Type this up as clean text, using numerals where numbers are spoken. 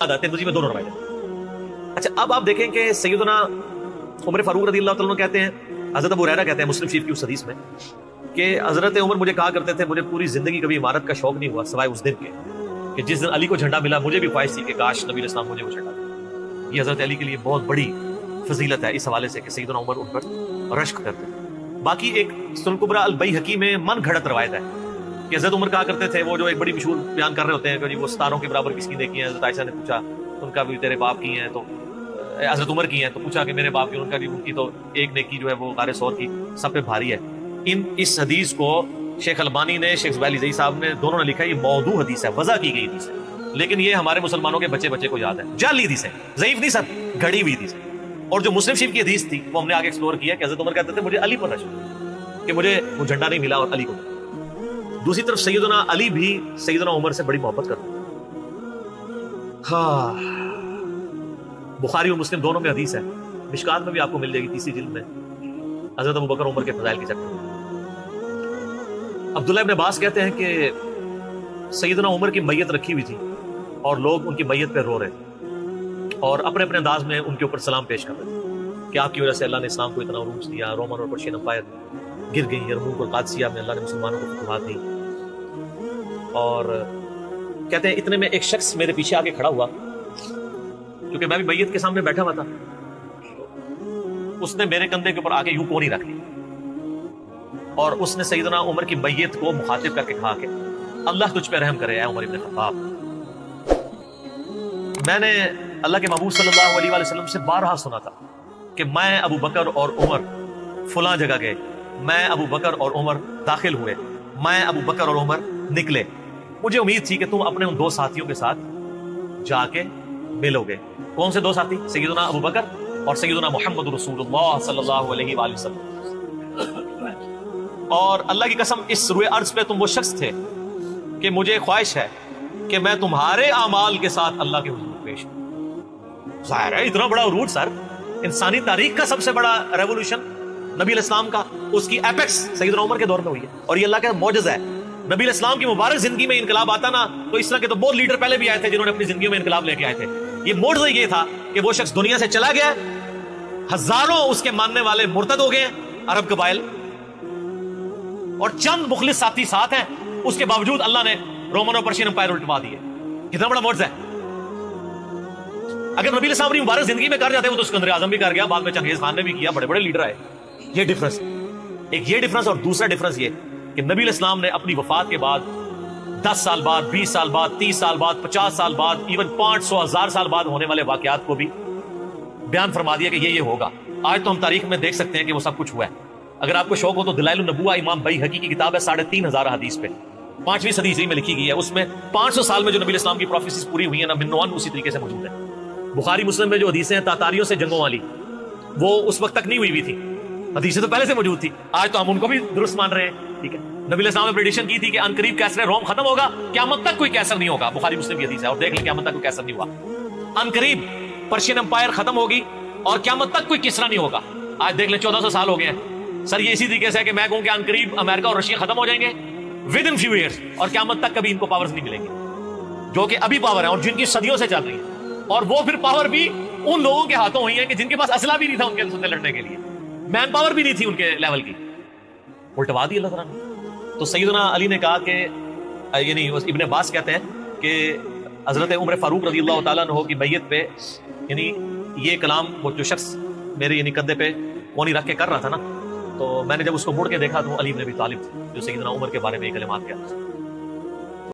Tirmidhi में दोनों रवायतें। अच्छा, अब आप देखें कि सैयदना उमर फारूक रज़ी अल्लाह तआला अन्हु कहते हैं, हज़रत अबू हुरैरा कहते हैं मुस्लिम शरीफ की उस हदीस में कि हज़रत उमर मुझे कहा करते थे, मुझे पूरी जिंदगी कभी इमारत का शौक नहीं हुआ सिवाय उस दिन के जिस दिन अली को झंडा मिला मुझे भी ख्वाहिश थी कि काश नबी इस्लाम मुझे वो झंडा दे। ये हज़रत अली के लिए बहुत बड़ी फजीलत है इस हवाले से कि सैयदना उमर उन पर रश्क करते थे। बाकी एक सुनन कुबरा अल बैहकी में मन घड़त रवायत है कि हज़रत उमर कहा करते थे, वो जो एक बड़ी मशहूर बयान कर रहे होते हैं कि जी वो सितारों के बराबर किसकी नेकी है। हज़रत आयशा ने पूछा उनका भी तेरे बाप की हैं, तो हज़रत उमर की हैं, तो पूछा कि मेरे बाप की, उनका भी, उनकी तो एक नेकी जो है वो गारे सौर की सब पे भारी है। इस हदीस को शेख अलबानी ने, शेख ज़ुबैर अली साहब ने, दोनों ने लिखा है ये मौदू हदीस है, वज़ा की गई हदीस है, लेकिन ये हमारे मुसलमानों के बच्चे बच्चे को याद है। जाली हदीस है, ज़ईफ़ नहीं सर, घड़ी हुई हदीस है। और जो मुस्लिम शरीफ की हदीस थी वो हमने आगे एक्सप्लोर किया कि हज़रत उमर कहते थे मुझे अली पर रश्क कि मुझे वो झंडा नहीं मिला और अली को। दूसरी तरफ सैयदना अली भी सैयदना उमर से बड़ी मोहब्बत करते हैं। हाँ, बुखारी और मुस्लिम दोनों में हदीस है, मिशकात में भी आपको मिल जाएगी तीसरी जिल्द में, हज़रत अबू बकर उमर के फज़ाइल की चक्कर में। अब्दुल्लाह इब्न अब्बास कहते हैं कि सैयदना उमर की मैयत रखी हुई थी और लोग उनकी मैयत पे रो रहे थे और अपने अपने अंदाज में उनके ऊपर सलाम पेश कर रहे थे कि आपकी वजह से अल्लाह ने इस्लाम को इतना उरूज दिया, रोमन और पर्शियन एम्पायर गिर गई, यरमूक और कादसिया में अल्लाह ने मुसलमानों को फतवाहत दी। और कहते हैं इतने में एक शख्स मेरे पीछे आके खड़ा हुआ, क्योंकि मैं भी मैयत के सामने बैठा हुआ था, उसने मेरे कंधे के ऊपर आके यूं कोनी रख ली और उसने सैयदना उमर की मैयत को मुखातिब करके कहा कि अल्लाह तुझ पे रहम करे ऐ उमर इब्न खत्ताब। मैंने अल्लाह के महबूब सल्लल्लाहु अलैहि वसल्लम से बारहा सुना था कि मैं अबू बकर और उमर फलां जगह गए, मैं अबू बकर और उमर दाखिल हुए, मैं अबू बकर और उमर निकले, मुझे उम्मीद थी कि तुम अपने उन दो साथियों के साथ जाके मिलोगे। कौन से दो साथी? सैयदना अबू बकर और सैयदना मुहम्मद रसूलुल्लाह सल्लल्लाहु अलैहि वसल्लम। और अल्लाह की कसम इस रुए अर्ज पे तुम वो शख्स थे कि मुझे ख्वाहिश है कि मैं तुम्हारे आमाल के साथ अल्लाह के हुजूर पेश हूं। जाहिर है इतना बड़ा उरूज सर, इंसानी तारीख का सबसे बड़ा रेवोल्यूशन नबी इस्लाम का, उसकी एपेक्स सैयदना उमर के दौर में हुई है और ये अल्लाह का मौजज़ा है। नबी इस्लाम की मुबारक जिंदगी में इनकलाब आता ना, तो इस तरह के तो बहुत लीडर पहले भी आए थे जिन्होंने अपनी जिंदगी में इनकलाब लेके आए थे। ये मौजज़ा ये था कि वो शख्स दुनिया से चला गया, हजारों उसके मानने वाले मुर्तद हो गए अरब कबाइल, और चंद मुखलिस साथी साथ हैं, उसके बावजूद अल्लाह ने रोमन और पर्शियन एम्पायर उल्टवा दिए। कितना बड़ा मौजज़ा है। अगर नबी इस्लाम अपनी मुबारक जिंदगी में कर जाते वो तो सिकंदर आजम भी कर गया, बाद में चंगेज खान ने भी किया, बड़े बड़े लीडर आए। ये डिफरेंस, एक ये डिफरेंस, और दूसरा डिफरेंस ये कि नबी इस्लाम ने अपनी वफात के बाद 10 साल बाद, 20 साल बाद, 30 साल बाद, 50 साल बाद, इवन 500 1000 साल बाद होने वाले वाकयात को भी बयान फरमा दिया कि ये होगा। आज तो हम तारीख में देख सकते हैं कि वो सब कुछ हुआ है। अगर आपको शौक हो तो दलाइल नबुवा इमाम बैहकी की किताब है, 3500 हदीस पे, 5वीं सदी ईस्वी में लिखी गई है। उसमें 500 साल में जो नबी इस्लाम की प्रोफेसीज पूरी हुई है ना, मिन्नवान उसी तरीके से मौजूद है। बुखारी मुस्लिम में जो हदीसें हैं तातारियों से जंगों वाली, वो उस वक्त तक नहीं हुई थी, हदीसें तो पहले से मौजूद थी, आज तो हम उनको भी दुरुस्त मान रहे हैं। ठीक है, नबी इस्लाम ने प्रेडिक्शन की थी कि अनकरीब कैसर रोम खत्म होगा, क़यामत तक कोई कैसर नहीं होगा। बुखारी मुस्लिम की हदीस है, और देख ले क़यामत तक कोई कैसर नहीं हुआ। अनकरीब पर्शियन एम्पायर खत्म होगी और क़यामत तक कोई किसरा नहीं होगा। आज देख ले 1400 साल हो गए हैं सर। ये इसी तरीके से है कि मैं कहूं कि अनकरीब अमेरिका और रशिया खत्म हो जाएंगे विद इन फ्यू ईयर्स, और क़यामत तक कभी इनको पावर्स नहीं मिलेंगे जो कि अभी पावर है और जिनकी सदियों से चल रही है। और वो फिर पावर भी उन लोगों के हाथों हुई है कि जिनके पास असला भी नहीं था उनके साथ लड़ने के लिए, मैन पावर भी नहीं थी उनके लेवल की, उल्टवा दी अल्लाह ताला ने। तो सैयदना अली ने कहा कि यानी इब्न अब्बास कहते हैं कि हजरत उमर फारूक रज़ी अल्लाह तआला अन्हु की मैयत पे यानी ये कलाम वो जो शख्स मेरे यानी कंधे पे कोनी रख के कर रहा था ना, तो मैंने जब उसको मुड़ के देखा तो अली इब्न अबी तालिब जो सैयदना उमर के बारे में ये कलिमात किया।